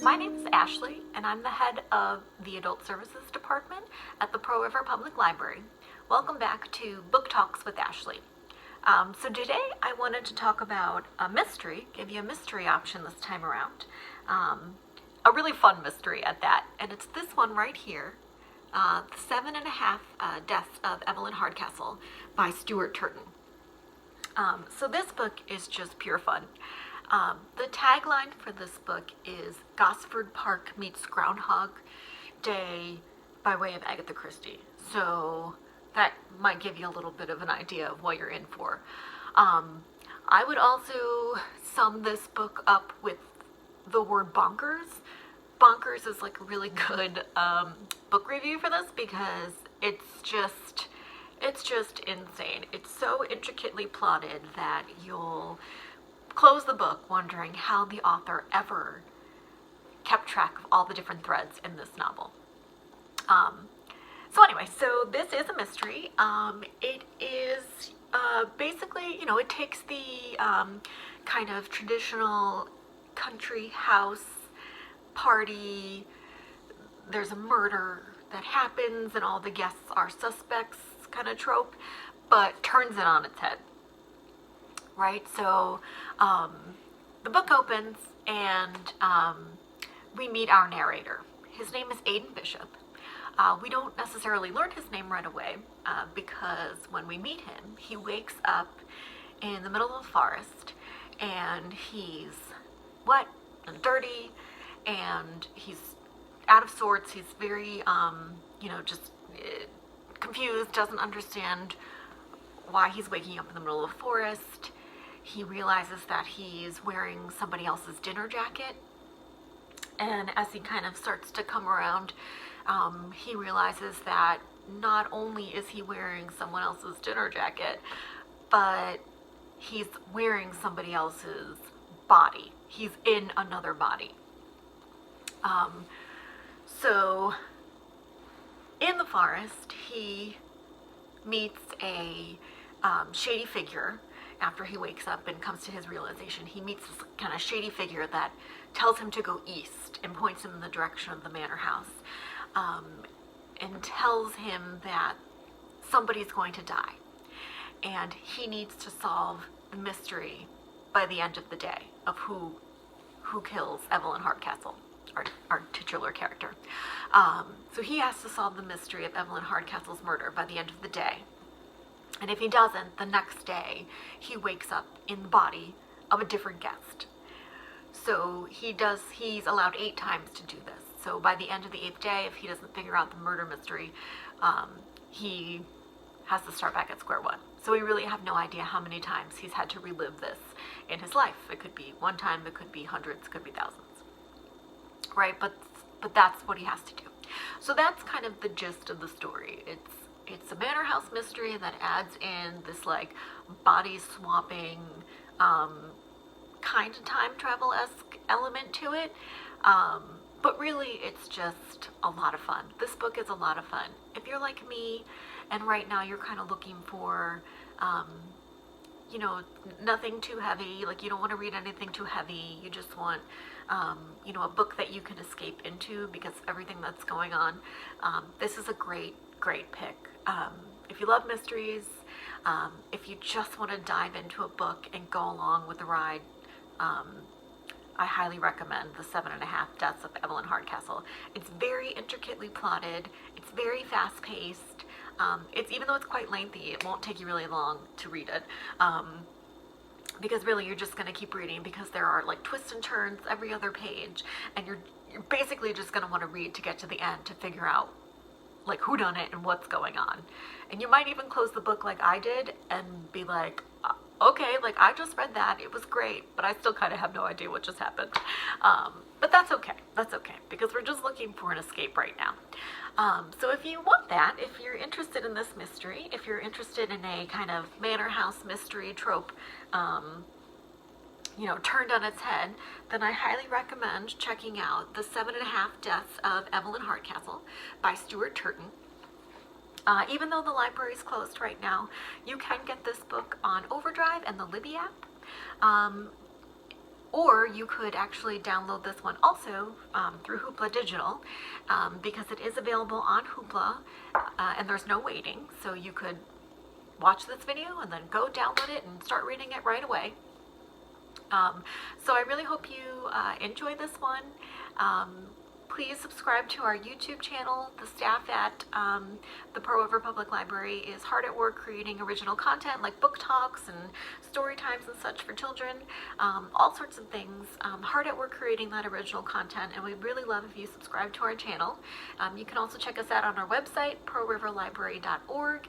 My name is Ashley, and I'm the head of the Adult Services Department at the Pearl River Public Library. Welcome back to Book Talks with Ashley. So today I wanted to talk about a mystery, give you a mystery option this time around. A really fun mystery at that, and it's this one right here, The 7.5 Deaths of Evlyn Hardcastle by Stuart Turton. So this book is just pure fun. The tagline for this book is Gosford Park meets Groundhog Day by way of Agatha Christie. So that might give you a little bit of an idea of what you're in for. I would also sum this book up with the word bonkers. Bonkers is like a really good book review for this because it's just insane. It's so intricately plotted that you'll close the book wondering how the author ever kept track of all the different threads in this novel. So anyway, so this is a mystery. It is basically, it takes the kind of traditional country house party. There's a murder that happens and all the guests are suspects kind of trope, but turns it on its head. Right? So the book opens and we meet our narrator. His name is Aidan Bishop. We don't necessarily learn his name right away because when we meet him, he wakes up in the middle of the forest and he's wet and dirty and he's out of sorts. He's very, just confused, doesn't understand why he's waking up in the middle of the forest. He realizes that he's wearing somebody else's dinner jacket, and as he kind of starts to come around, he realizes that not only is he wearing someone else's dinner jacket, but he's wearing somebody else's body. He's in another body. So in the forest, he meets a shady figure. After he wakes up and comes to his realization, he meets this kind of shady figure that tells him to go east and points him in the direction of the manor house, and tells him that somebody's going to die and he needs to solve the mystery by the end of the day of who kills Evlyn Hardcastle, our titular character. So he has to solve the mystery of Evlyn Hardcastle's murder by the end of the day. And if he doesn't, the next day, he wakes up in the body of a different guest. So he's allowed 8 times to do this. So by the end of the 8th day, if he doesn't figure out the murder mystery, he has to start back at square one. So we really have no idea how many times he's had to relive this in his life. It could be one time, it could be hundreds, it could be thousands. Right? But that's what he has to do. So that's kind of the gist of the story. It's a manor house mystery that adds in this like body swapping kind of time travel-esque element to it. But really it's just a lot of fun. This book is a lot of fun. If you're like me and right now you're kind of looking for nothing too heavy, like you don't want to read anything too heavy, you just want a book that you can escape into because of everything that's going on, this is a great pick. If you love mysteries, if you just want to dive into a book and go along with the ride, I highly recommend The 7.5 Deaths of Evlyn Hardcastle. It's very intricately plotted. It's very fast-paced. Even though it's quite lengthy, it won't take you really long to read it. Because really you're just going to keep reading because there are like twists and turns every other page, and you're basically just going to want to read to get to the end to figure out like who done it and what's going on. And you might even close the book like I did and be like, okay, like I just read that, it was great, but I still kind of have no idea what just happened. But that's okay, because we're just looking for an escape right now. So if you want that, if you're interested in this mystery, if you're interested in a kind of manor house mystery trope, turned on its head, then I highly recommend checking out The 7.5 Deaths of Evlyn Hardcastle by Stuart Turton. Even though the library is closed right now, you can get this book on Overdrive and the Libby app. Or you could actually download this one also through Hoopla Digital, because it is available on Hoopla, and there's no waiting. So you could watch this video and then go download it and start reading it right away. So I really hope you enjoy this one. Please subscribe to our YouTube channel. The staff at the Pearl River Public Library is hard at work creating original content like book talks and story times and such for children, all sorts of things. Hard at work creating that original content, and we'd really love if you subscribe to our channel. You can also check us out on our website, pearlriverlibrary.org,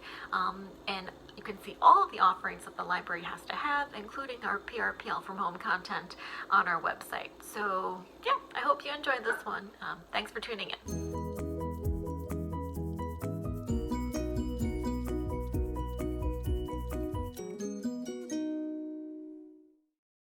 and you can see all of the offerings that the library has to have, including our PRPL from home content on our website. So yeah, I hope you enjoyed this one. Thanks for tuning in.